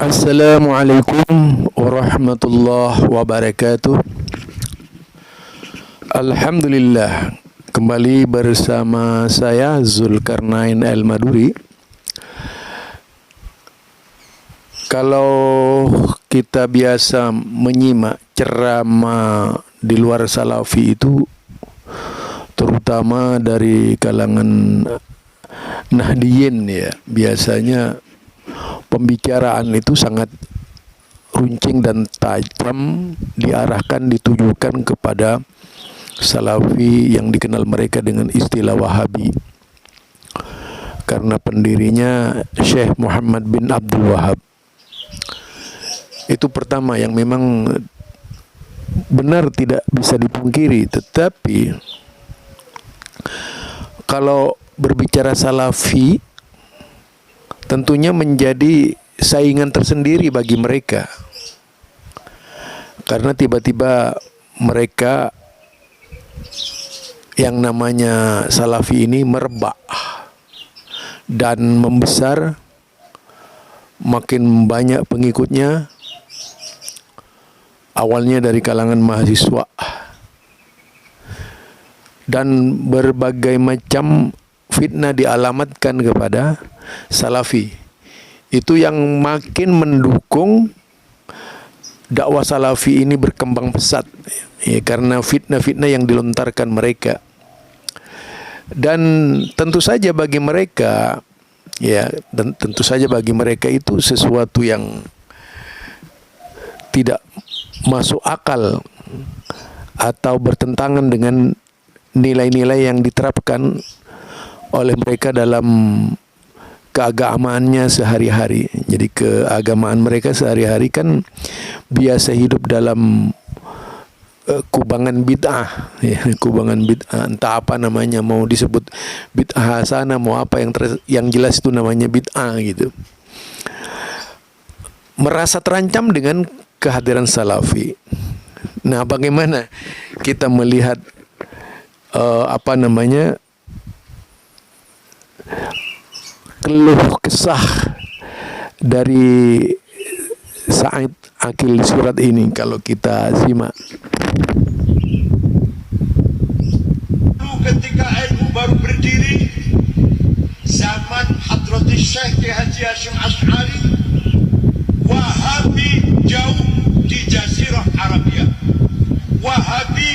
Assalamualaikum warahmatullahi wabarakatuh. Alhamdulillah, kembali bersama saya Zulkarnain Al-Maduri. Kalau kita biasa menyimak ceramah di luar Salafi itu, terutama dari kalangan Nahdiyin ya, biasanya pembicaraan itu sangat runcing dan tajam, diarahkan, ditujukan kepada Salafi yang dikenal mereka dengan istilah Wahabi, karena pendirinya Syekh Muhammad bin Abdul Wahab. Itu pertama yang memang benar, tidak bisa dipungkiri. Tetapi kalau berbicara Salafi, tentunya menjadi saingan tersendiri bagi mereka, karena tiba-tiba mereka yang namanya Salafi ini merebak dan membesar, makin banyak pengikutnya, awalnya dari kalangan mahasiswa, dan berbagai macam fitnah dialamatkan kepada Salafi. Itu yang makin mendukung dakwah Salafi ini berkembang pesat ya, karena fitnah-fitnah yang dilontarkan mereka. Dan tentu saja bagi mereka ya, dan tentu saja bagi mereka itu sesuatu yang tidak masuk akal atau bertentangan dengan nilai-nilai yang diterapkan oleh mereka dalam keagamaannya sehari-hari. Jadi keagamaan mereka sehari-hari kan biasa hidup dalam kubangan bid'ah ya, kubangan bid'ah, entah apa namanya, mau disebut bid'ah hasanah, mau apa, yang jelas itu namanya bid'ah gitu. Merasa terancam dengan kehadiran Salafi. Nah, bagaimana kita melihat keluh kesah dari Said Aqil Sirat ini kalau kita simak. Ketika NU baru berdiri, zaman Hadratus Syekh Haji Hasyim Asy'ari, Wahabi jauh di Jazirah Arabia. Wahabi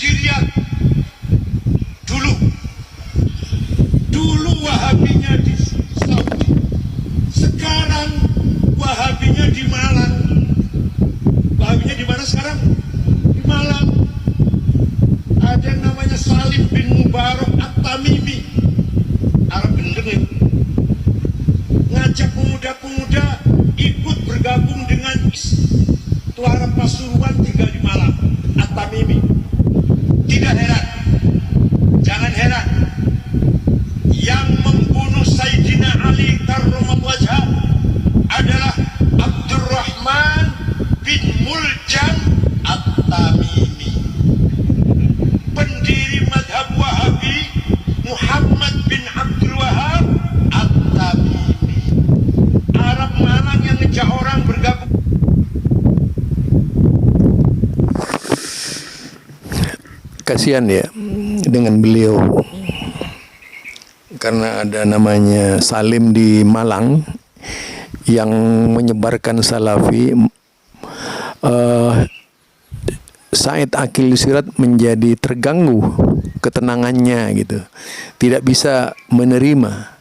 di Riyadh. Dulu Wahabinya di Saudi, sekarang Wahabinya di Malang. Wahabinya di mana sekarang? Di Malang. Ada yang namanya Salim bin Mubarak At-Tamimi, Arab bener nih, ngajak pemuda-pemuda ikut bergabung dengan itu Arab Pasuruan, tinggal di Malang. At-Tamimi. Tidak heran, jangan heran, yang membunuh Sayyidina Ali karramallahu wajhah adalah Abdurrahman bin Muljam At-Tamimi. Pendiri madhab Wahabi Muhammad bin Abdul Wahab At-Tamimi. Arab Malang yang ngejak orang bergabung. Kasihan ya dengan beliau, karena ada namanya Salim di Malang yang menyebarkan Salafi. Said Aqil Sirat menjadi terganggu ketenangannya gitu, tidak bisa menerima,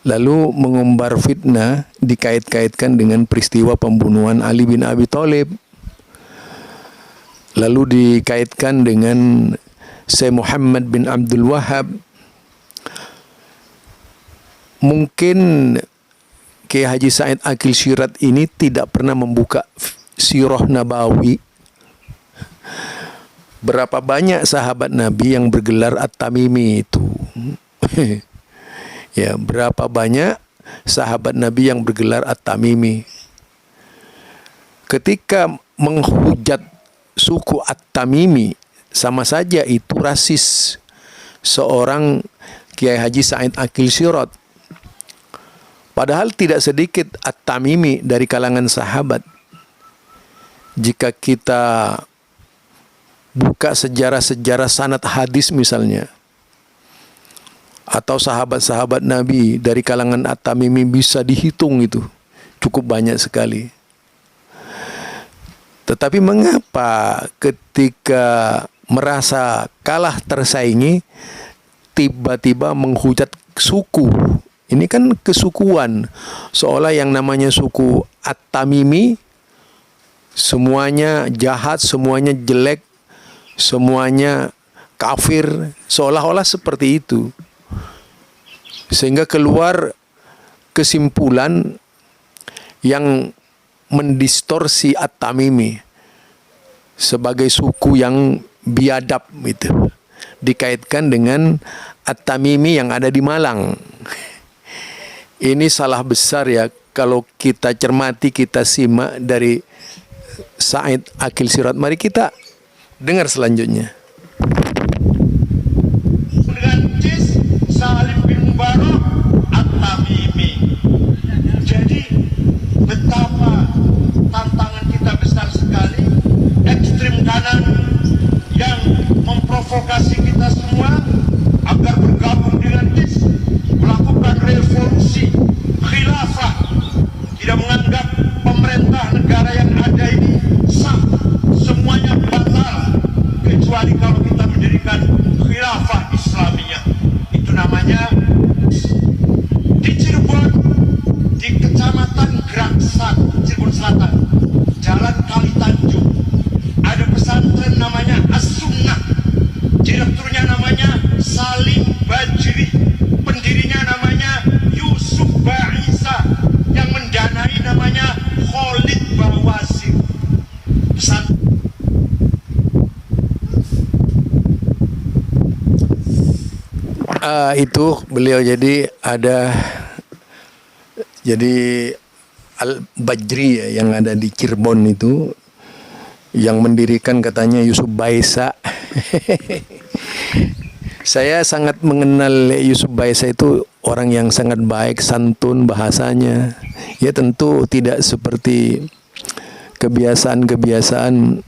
lalu mengumbar fitnah dikait-kaitkan dengan peristiwa pembunuhan Ali bin Abi Thalib, lalu dikaitkan dengan Syekh Muhammad bin Abdul Wahab. Mungkin Kiai Haji Said Aqil Sirat ini tidak pernah membuka sirah Nabawi. Berapa banyak sahabat Nabi yang bergelar At-Tamimi itu? Ya, berapa banyak sahabat Nabi yang bergelar At-Tamimi? Ketika menghujat suku At-Tamimi, sama saja itu rasis. Seorang Kiai Haji Said Aqil Sirat Padahal tidak sedikit At-Tamimi dari kalangan sahabat. Jika kita buka sejarah-sejarah sanad hadis misalnya, atau sahabat-sahabat Nabi dari kalangan At-Tamimi bisa dihitung itu. Cukup banyak sekali. Tetapi mengapa ketika merasa kalah tersaingi, tiba-tiba menghujat suku? Ini kan kesukuan. Seolah yang namanya suku At-Tamimi semuanya jahat, semuanya jelek, semuanya kafir, seolah-olah seperti itu. Sehingga keluar kesimpulan yang mendistorsi At-Tamimi sebagai suku yang biadab itu, dikaitkan dengan At-Tamimi yang ada di Malang. Ini salah besar ya kalau kita cermati, kita simak dari Said Akil Sirat. Mari kita dengar selanjutnya. Dengan Cis Salim bin Mubarak At-Tamimi. Jadi betapa tantangan kita besar sekali. Ekstrem kanan yang memprovokasi kita semua agar bergabung dengan Cis, melakukan revolusi khilafah, tidak menganggap pemerintah negara yang ada ini sah, semuanya batal kecuali kalau kita mendirikan khilafah Islamiyah. Itu namanya di Cirebon, di Kecamatan Geraksan, Cirebon Selatan, Jalan Kali Tanjung, ada pesantren namanya As-Sunnah. Direkturnya namanya Salim Bajri, pendirinya namanya Yusuf Ba'isa, yang mendanai namanya Khalid Bawasir. Itu beliau jadi Al-Bajri ya, yang ada di Cirebon itu, yang mendirikan katanya Yusuf Baisa. Saya sangat mengenal Yusuf Baisa, itu orang yang sangat baik, santun bahasanya. Ya tentu tidak seperti kebiasaan-kebiasaan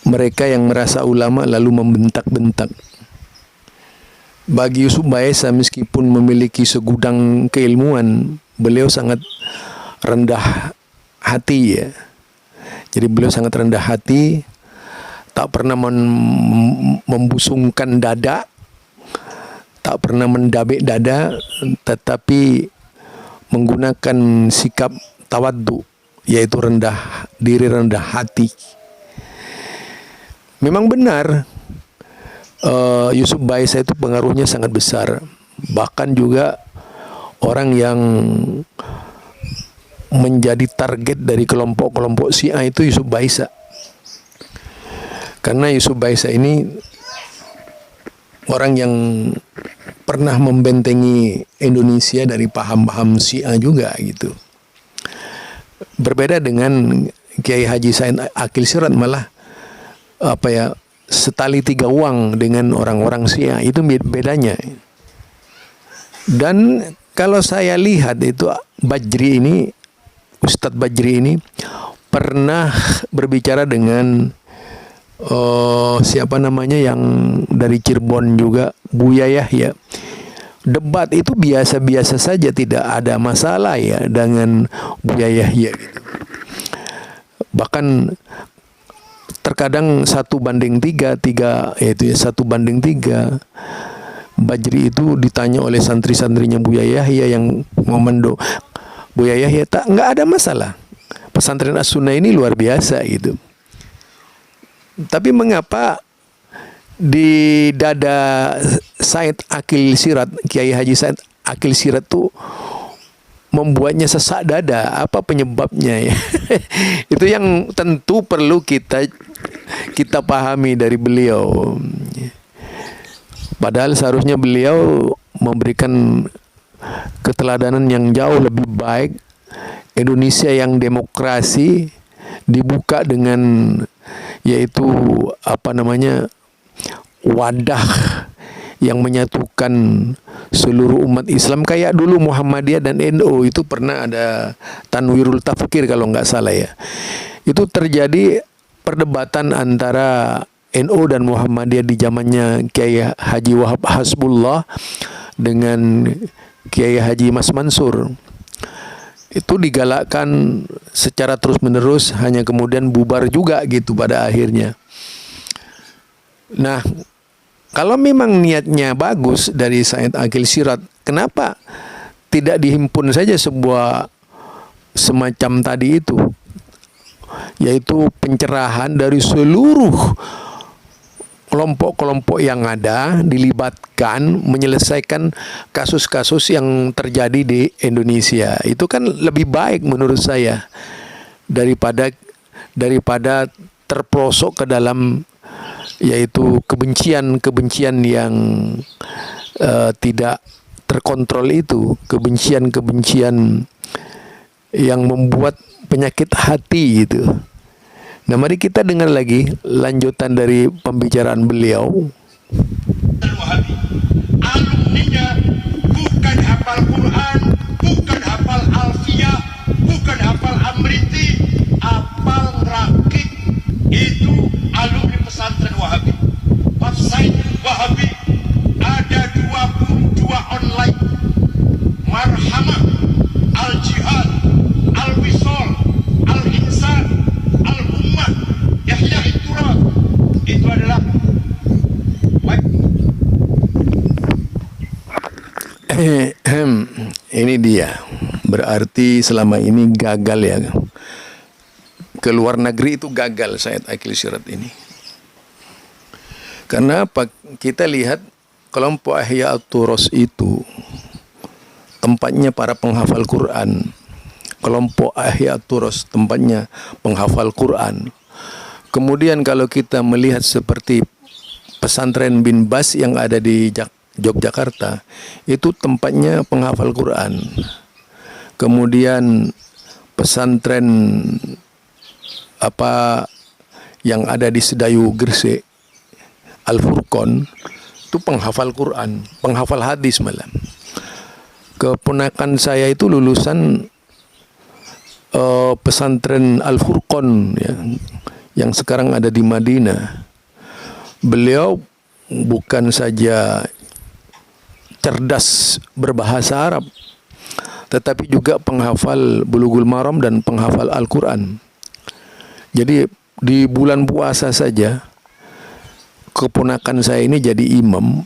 mereka yang merasa ulama lalu membentak-bentak. Bagi Yusuf Baisa, meskipun memiliki segudang keilmuan, beliau sangat rendah hati ya. Jadi beliau sangat rendah hati, tak pernah membusungkan dada, tak pernah mendabik dada, tetapi menggunakan sikap tawaddu, yaitu rendah diri, rendah hati. Memang benar, Yusuf Baisa itu pengaruhnya sangat besar. Bahkan juga orang yang menjadi target dari kelompok-kelompok Syiah itu Yusuf Baisa. Karena Yusuf Baisa ini orang yang pernah membentengi Indonesia dari paham-paham Syiah juga gitu. Berbeda dengan Kiai Haji Said Akil Sirat, malah setali tiga uang dengan orang-orang Syiah. Itu bedanya. Dan kalau saya lihat itu Bajri ini, Ustadz Bajri ini pernah berbicara dengan siapa namanya yang dari Cirebon juga, Buya Yahya. Debat itu biasa-biasa saja, tidak ada masalah ya dengan Buya Yahya gitu. Bahkan terkadang 1:3, yaitu 1:3. Bajri itu ditanya oleh santri-santrinya Buya Yahya yang ngomendo, Buya Yahya nggak ada masalah. Pesantren As-Sunnah ini luar biasa gitu. Tapi mengapa di dada Said Akil Sirat, Kiai Haji Said Akil Sirat tuh membuatnya sesak dada? Apa penyebabnya ya? Itu yang tentu perlu kita pahami dari beliau. Padahal seharusnya beliau memberikan keteladanan yang jauh lebih baik. Indonesia yang demokrasi dibuka dengan, yaitu wadah yang menyatukan seluruh umat Islam, kayak dulu Muhammadiyah dan NU itu pernah ada Tanwirul Tafkir kalau nggak salah ya. Itu terjadi perdebatan antara NU dan Muhammadiyah di zamannya Kiai Haji Wahab Hasbullah dengan Kiai Haji Mas Mansur. Itu digalakkan secara terus-menerus, hanya kemudian bubar juga gitu pada akhirnya. Nah, kalau memang niatnya bagus dari Said Aqil Sirot, kenapa tidak dihimpun saja sebuah semacam tadi itu, yaitu pencerahan dari seluruh kelompok-kelompok yang ada, dilibatkan menyelesaikan kasus-kasus yang terjadi di Indonesia. Itu kan lebih baik menurut saya daripada terprosok ke dalam yaitu kebencian-kebencian yang tidak terkontrol itu, kebencian-kebencian yang membuat penyakit hati gitu. Nah, mari kita dengar lagi lanjutan dari pembicaraan beliau. Wahabi. Alumninya bukan hafal Quran, bukan hafal Alfiyah, bukan hafal Amriti, hafal rakik. Itu alumni pesantren Wahabi. Website Wahabi ada 22 online. Marhamah, Al-Jihad, Al-Wisol, Al-Insan, Al-Ummah, Yahya Turab. Itu adalah ini dia. Berarti selama ini gagal ya. Ke luar negeri itu gagal Said Aqil Sirot ini. Karena apa? Kita lihat kelompok Ihya At-Turas itu tempatnya para penghafal Quran. Kelompok Ihya At-Turas tempatnya penghafal Quran. Kemudian kalau kita melihat seperti pesantren Bin Bas yang ada di Yogyakarta, itu tempatnya penghafal Quran. Kemudian pesantren yang ada di Sedayu Gresik, Al-Furqon, itu penghafal Quran, penghafal hadis malam. Keponakan saya itu lulusan pesantren Al-Furqon ya, yang sekarang ada di Madinah. Beliau bukan saja cerdas berbahasa Arab, tetapi juga penghafal Bulughul Maram dan penghafal Al-Quran. Jadi di bulan puasa saja keponakan saya ini jadi imam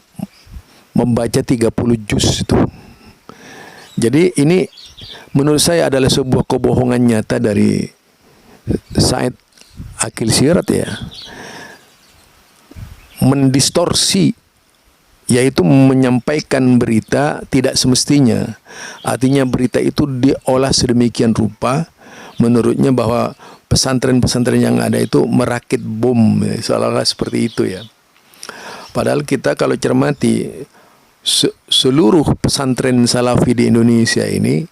membaca 30 juz itu. Jadi ini menurut saya adalah sebuah kebohongan nyata dari Said Aqil Sirot ya. Mendistorsi, yaitu menyampaikan berita tidak semestinya. Artinya berita itu diolah sedemikian rupa menurutnya bahwa pesantren-pesantren yang ada itu merakit bom, seolah-olah seperti itu ya. Padahal kita kalau cermati seluruh pesantren salafi di Indonesia ini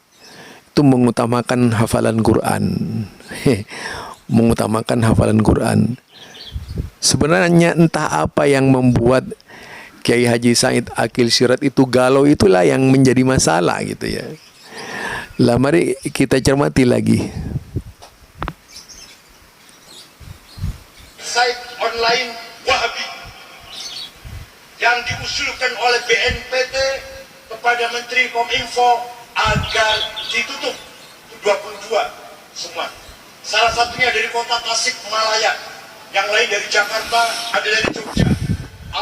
itu mengutamakan hafalan Quran. Mengutamakan hafalan Quran. Sebenarnya entah apa yang membuat Kiai Haji Said Aqil Sirot itu galau, itulah yang menjadi masalah gitu ya. Lah mari kita cermati lagi. Site online Wahabi yang diusulkan oleh BNPT kepada Menteri Kominfo agar ditutup 22 semua. Salah satunya dari kota Tasikmalaya, yang lain dari Jakarta, ada dari Jogja.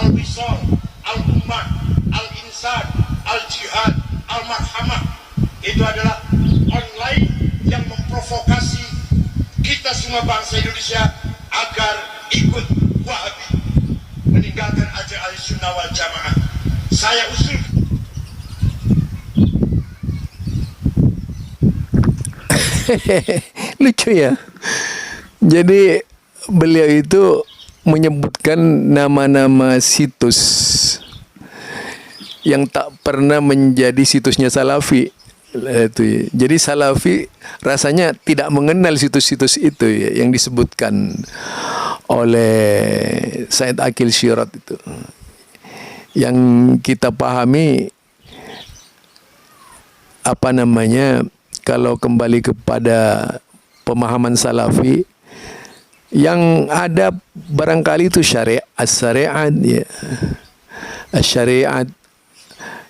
Al-Wisol, Al-Ummah, Al-Insan, Al-Jihad, Al-Marhamah. Itu adalah online yang memprovokasi kita semua bangsa Indonesia agar ikut Wahabi, meninggalkan ajaran Ahlussunnah wal Jamaah. Saya usul. Lucu ya. Jadi beliau itu menyebutkan nama-nama situs yang tak pernah menjadi situsnya Salafi. Itu. Jadi Salafi rasanya tidak mengenal situs-situs itu ya, yang disebutkan oleh Said Aqil Sirot itu. yang kita pahami kalau kembali kepada pemahaman salafi yang ada barangkali itu syariat ya. Syariat,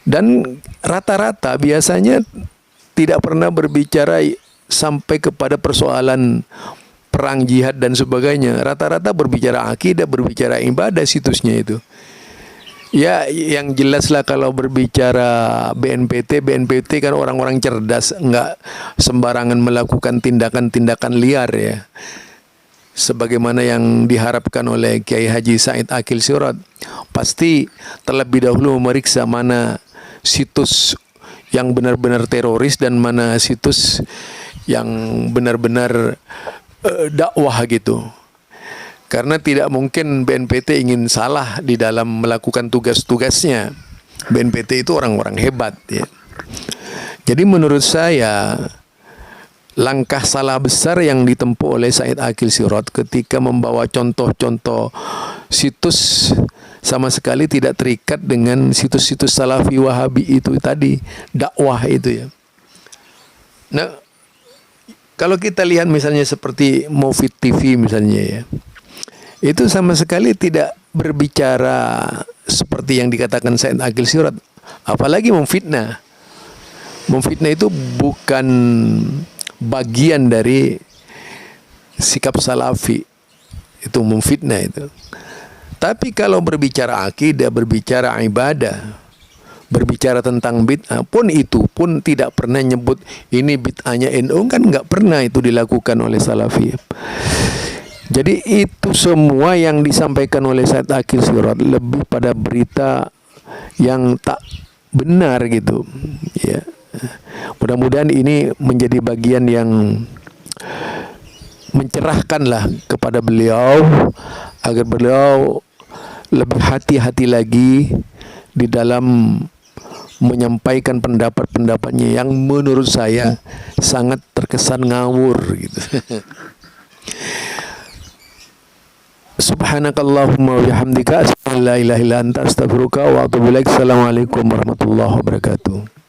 dan rata-rata biasanya tidak pernah berbicara sampai kepada persoalan perang jihad dan sebagainya. Rata-rata berbicara akidah, berbicara ibadah situsnya itu. Ya, yang jelas lah kalau berbicara BNPT kan orang-orang cerdas, enggak sembarangan melakukan tindakan-tindakan liar ya. Sebagaimana yang diharapkan oleh Kiai Haji Said Akil Sirot, pasti terlebih dahulu memeriksa mana situs yang benar-benar teroris dan mana situs yang benar-benar dakwah gitu. Karena tidak mungkin BNPT ingin salah di dalam melakukan tugas-tugasnya. BNPT itu orang-orang hebat ya. Jadi menurut saya langkah salah besar yang ditempuh oleh Said Akil Sirot ketika membawa contoh-contoh situs sama sekali tidak terikat dengan situs-situs Salafi Wahabi itu tadi, dakwah itu ya. Nah, kalau kita lihat misalnya seperti Mufid TV misalnya ya, itu sama sekali tidak berbicara seperti yang dikatakan Said Akil Sirot, apalagi memfitnah. Memfitnah itu bukan bagian dari sikap salafi, itu memfitnah itu. Tapi kalau berbicara akidah, berbicara ibadah, berbicara tentang bid'ah pun, itu pun tidak pernah nyebut ini bid'ahnya NU, kan nggak pernah itu dilakukan oleh salafi. Jadi itu semua yang disampaikan oleh Said Akil Sirot lebih pada berita yang tak benar gitu ya. Mudah-mudahan ini menjadi bagian yang mencerahkanlah kepada beliau agar beliau lebih hati-hati lagi di dalam menyampaikan pendapat-pendapatnya yang menurut saya sangat terkesan ngawur gitu. Subhanakallahumma wa bihamdika asyhadu an la ilaha illa anta astaghfiruka wa atubu ilaik. Assalamualaikum warahmatullahi wabarakatuh.